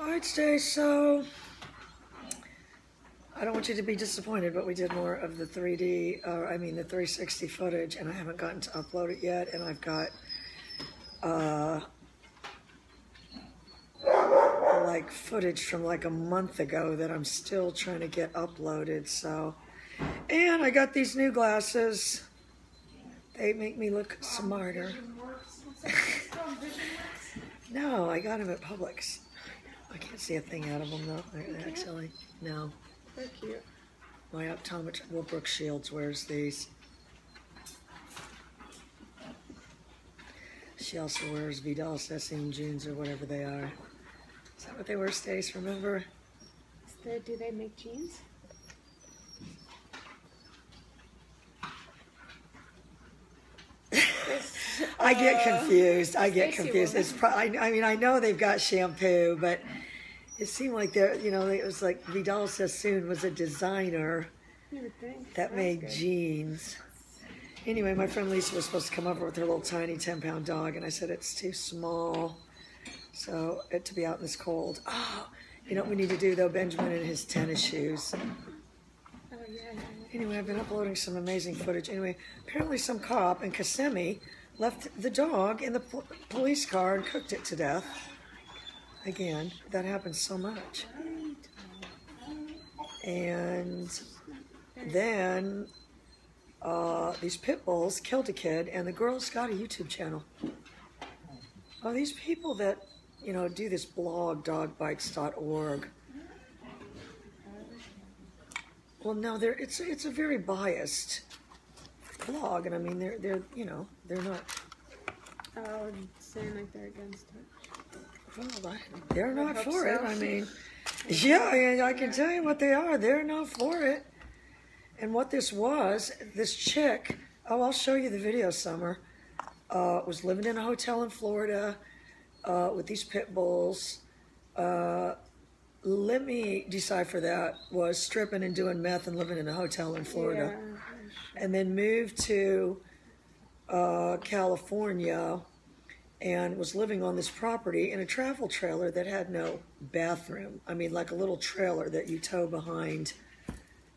Alright, Stacey, so I don't want you to be disappointed, but we did more of the 3D, the 360 footage, and I haven't gotten to upload it yet, and I've got, like footage from like a month ago that I'm still trying to get uploaded, so. And I got these new glasses. They make me look smarter. No, I got them at Publix. I can't see a thing out of them though, actually. No. They're cute. My optometrist, well, Brooke Shields wears these. She also wears Vidal Sassoon jeans or whatever they are. Is that what they wear, Stace? Remember? Do they make jeans? I get confused. It's I know they've got shampoo, but it seemed like it was like Vidal Sassoon was a designer that made jeans. Anyway, my friend Lisa was supposed to come over with her little tiny 10-pound dog, and I said it's too small, so to be out in this cold. Oh, you know what we need to do though? Benjamin and his tennis shoes. Oh yeah. Anyway, I've been uploading some amazing footage. Anyway, apparently some cop in Kissimmee left the dog in the police car and cooked it to death. Again, that happens so much. And then these pit bulls killed a kid, and the girl's got a YouTube channel. Oh, these people that, do this blog, dogbites.org. Well, no, it's a very biased blog, and I mean they're not. Oh, saying like they're against it. Well, they're not for it. I mean, yeah, I can tell you what they are. They're not for it. And what this chick. Oh, I'll show you the video, Summer. Was living in a hotel in Florida with these pit bulls. Let me decipher that, was stripping and doing meth and living in a hotel in Florida. Yeah. And then moved to California and was living on this property in a travel trailer that had no bathroom. I mean, like a little trailer that you tow behind,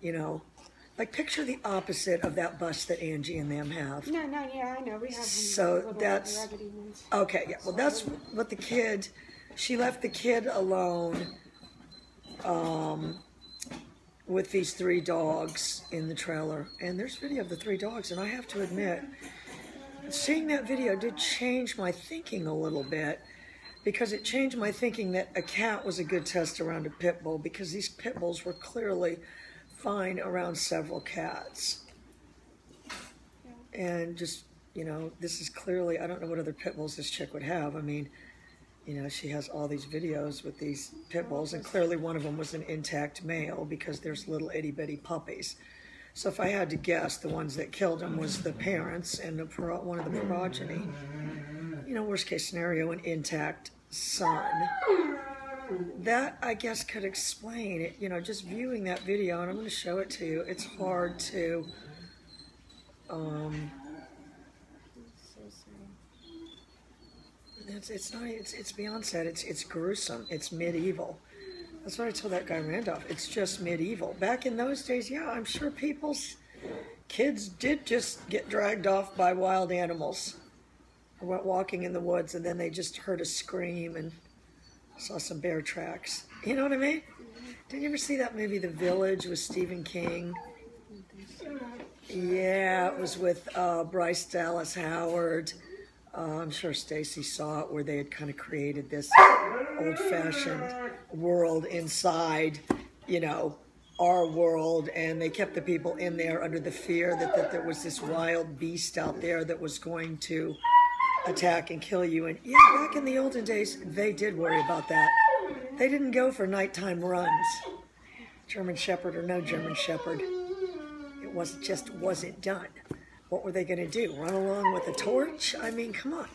like picture the opposite of that bus that Angie and them have. No, yeah, I know. We have so that's, okay, yeah, well, that's what she left the kid alone with these 3 dogs in the trailer, and there's video of the 3 dogs, and I have to admit, seeing that video did change my thinking a little bit, because it changed my thinking that a cat was a good test around a pit bull, because these pit bulls were clearly fine around several cats. And just, this is clearly, I don't know what other pit bulls this chick would have. I mean, she has all these videos with these pit bulls, and clearly one of them was an intact male, because there's little itty-bitty puppies. So if I had to guess, the ones that killed them was the parents and one of the progeny. Worst case scenario, an intact son. That, I guess, could explain it. Just viewing that video, and I'm going to show it to you, it's hard to... It's beyond sad. It's gruesome. It's medieval. That's what I told that guy Randolph. It's just medieval. Back in those days, yeah, I'm sure people's kids did just get dragged off by wild animals, or went walking in the woods, and then they just heard a scream and saw some bear tracks. You know what I mean? Did you ever see that movie, The Village, with Stephen King? Yeah, it was with Bryce Dallas Howard. I'm sure Stacey saw it, where they had kind of created this old-fashioned world inside, our world, and they kept the people in there under the fear that there was this wild beast out there that was going to attack and kill you. And yeah, back in the olden days, they did worry about that. They didn't go for nighttime runs. German Shepherd or no German Shepherd, it wasn't done. What were they going to do? Run along with a torch? I mean, come on.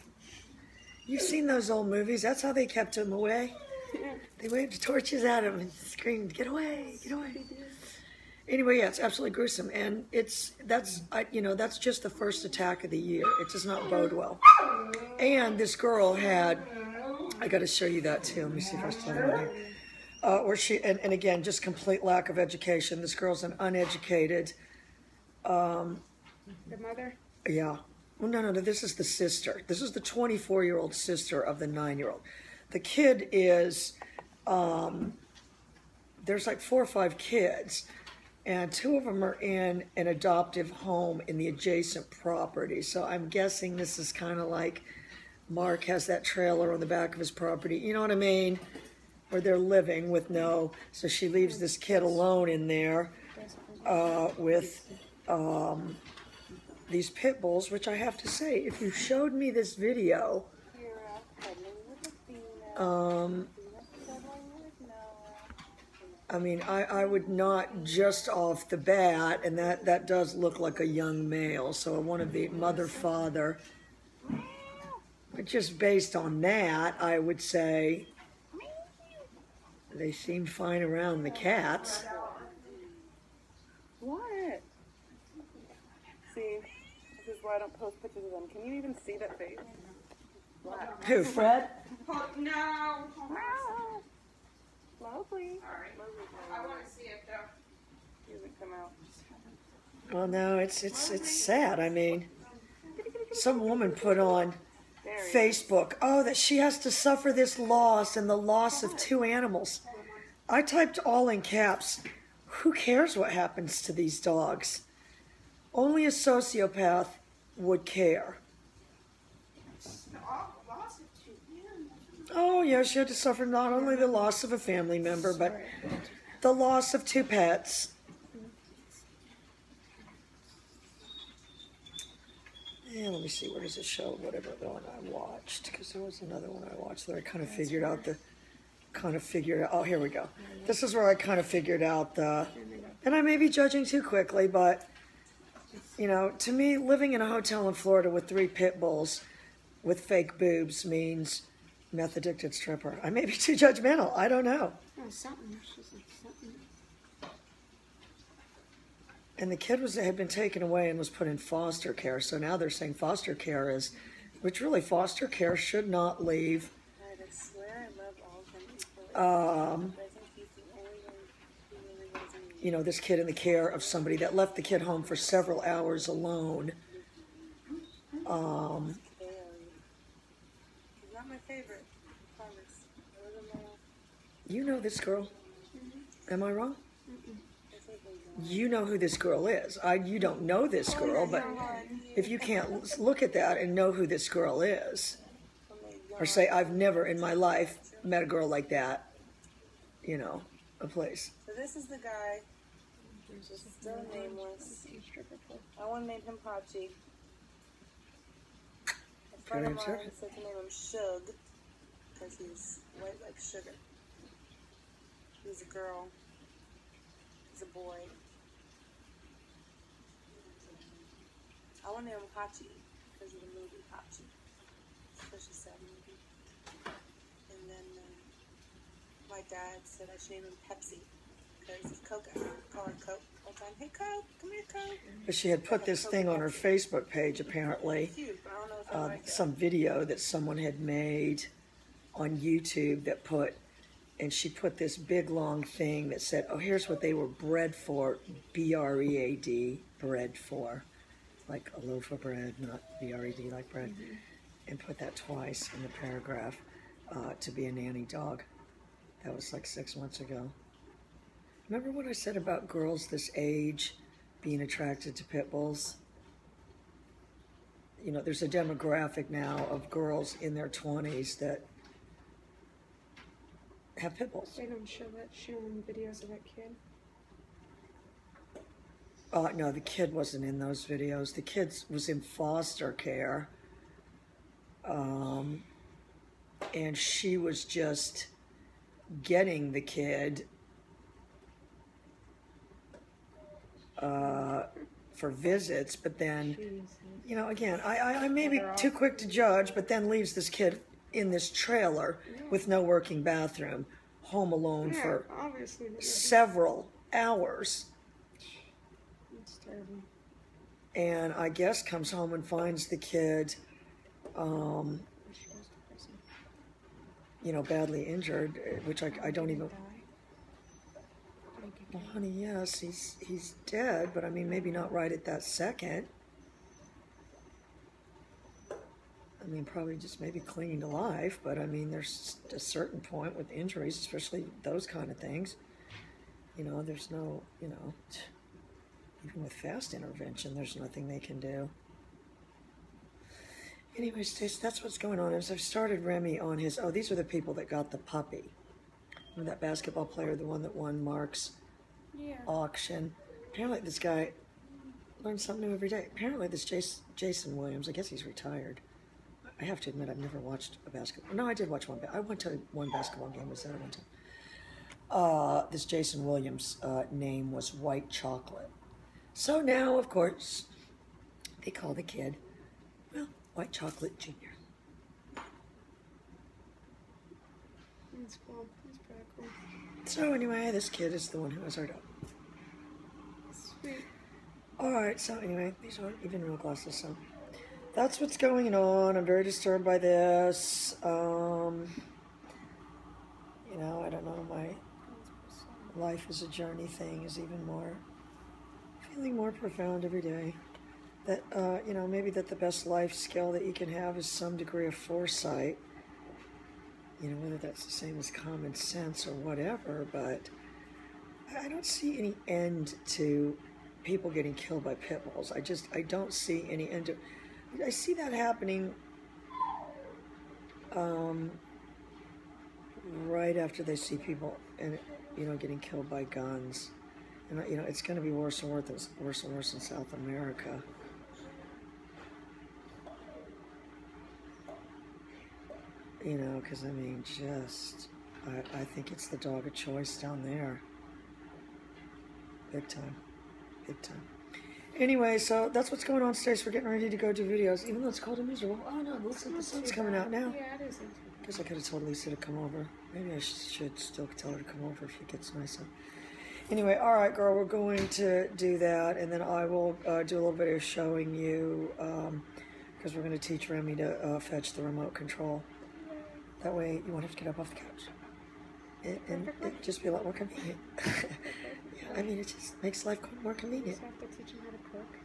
You've seen those old movies. That's how they kept him away. They waved torches at him and screamed, "Get away, get away." Anyway, yeah, it's absolutely gruesome. And that's just the first attack of the year. It does not bode well. And this girl had I got to show you that too. Let me see if I still have it here. Where she, and again, just complete lack of education. This girl's an uneducated. The mother? Yeah. Well, no, this is the sister. This is the 24-year-old sister of the 9-year-old. The kid is, there's like 4 or 5 kids, and 2 of them are in an adoptive home in the adjacent property. So I'm guessing this is kind of like Mark has that trailer on the back of his property. You know what I mean? Where they're living with no, so she leaves this kid alone in there with these pit bulls, which I have to say, if you showed me this video, I mean, I would not just off the bat, and that does look like a young male, so one of the mother-father, but just based on that, I would say they seemed fine around the cats. What? See, this is why I don't post pictures of them. Can you even see that face? What? Who, Fred? No. Lovely. I want to see it though. He hasn't come out. Well, no, it's sad. I mean, some woman put on Facebook, oh, that she has to suffer this loss and the loss of 2 animals. I typed all in caps, who cares what happens to these dogs? Only a sociopath would care. Oh, yeah, she had to suffer not only the loss of a family member, but the loss of 2 pets. Yeah, let me see, where does it show whatever the one I watched? Because there was another one I watched that I kind of figured out oh, here we go. This is where I kind of figured out and I may be judging too quickly, but, you know, to me, living in a hotel in Florida with 3 pit bulls with fake boobs means meth addicted stripper. I may be too judgmental, I don't know. Oh, something. She's like something. And the kid had been taken away and was put in foster care. So now they're saying foster care is, which really foster care should not leave. I swear I love all of them equally. But I think he's the only one who really wasn't. You know, this kid in the care of somebody that left the kid home for several hours alone. He's not my favorite. I promise. I live in my life. You know this girl. Am I wrong? You know who this girl is. You don't know this girl, but if you can't look at that and know who this girl is, or say, I've never in my life met a girl like that, you know, a place. So this is the guy. He's still nameless. I want to name him Hachi. A friend of mine said to name him Shug because he's white like sugar. He's a girl. He's a boy. I want to name him Hachi because of the movie Hachi. Such a sad movie. And then my dad said I should name him Pepsi because it's Coke. I call her Coke all the time. Hey Coke, come here Coke. But she had put this thing on her Facebook page, apparently, Cute, but I don't know if I like it. some video that someone had made on YouTube that put, and she put this big long thing that said, oh, here's what they were bred for, B-R-E-A-D, bred for. Like a loaf of bread, not B-R-E-D like bread. And put that twice in the paragraph, to be a nanny dog. That was like 6 months ago. Remember what I said about girls this age being attracted to pit bulls? You know, there's a demographic now of girls in their 20s that have pit bulls. They don't show videos of that kid. No, the kid wasn't in those videos. The kid was in foster care. And she was just getting the kid for visits, but then, you know, again, I may be too quick to judge, but then leaves this kid in this trailer with no working bathroom, home alone for several hours. It's terrible. And I guess comes home and finds the kid you know, badly injured, which I don't even. Well, honey, yes, he's dead, but I mean, maybe not right at that second. I mean, probably just maybe clinging to life, but I mean, there's a certain point with injuries, especially those kind of things. You know, there's no, you know, even with fast intervention, there's nothing they can do. Anyway, Stacey, that's what's going on. As I've started Remy on his, oh, these are the people that got the puppy. Remember that basketball player, the one that won Mark's auction? Apparently this guy learns something new every day. Apparently this Jason Williams, I guess he's retired. I have to admit, I've never watched a basketball. No, I did watch one. I went to one basketball game. Was there one time? This Jason Williams' name was White Chocolate. So now, of course, they call the kid, well, White Chocolate Jr. That's cool. That's pretty cool. So anyway, this kid is the one who has our dog. Sweet. All right, so anyway, these aren't even real glasses, so that's what's going on. I'm very disturbed by this. You know, I don't know, my life is a journey thing is even more, feeling more profound every day. That, you know, maybe that the best life skill that you can have is some degree of foresight. You know, whether that's the same as common sense or whatever, but I don't see any end to people getting killed by pit bulls. I don't see any end to, I see that happening right after they see people, and you know, getting killed by guns. And you know, it's going to be worse and worse in South America. You know, because I mean, just I think it's the dog of choice down there. Big time, big time. Anyway, so that's what's going on, Stacey. We're getting ready to go do videos, even though it's cold and miserable. Oh no, looks like the sun's coming out now. Yeah, it is. Guess I could have told Lisa to come over. Maybe I should still tell her to come over if it gets nice out. Anyway, all right, girl, we're going to do that, and then I will do a little video showing you, because we're going to teach Remy to fetch the remote control. That way you won't have to get up off the couch. And it'd just be a lot more convenient. Yeah, I mean, it just makes life more You convenient. just have to teach him how to cook.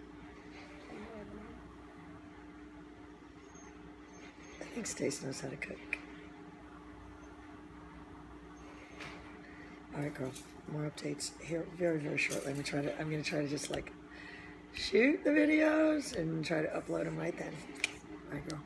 I think Stacey knows how to cook. All right, girl. More updates here very, very shortly. I'm gonna try to just like shoot the videos and try to upload them right then. All right, girl.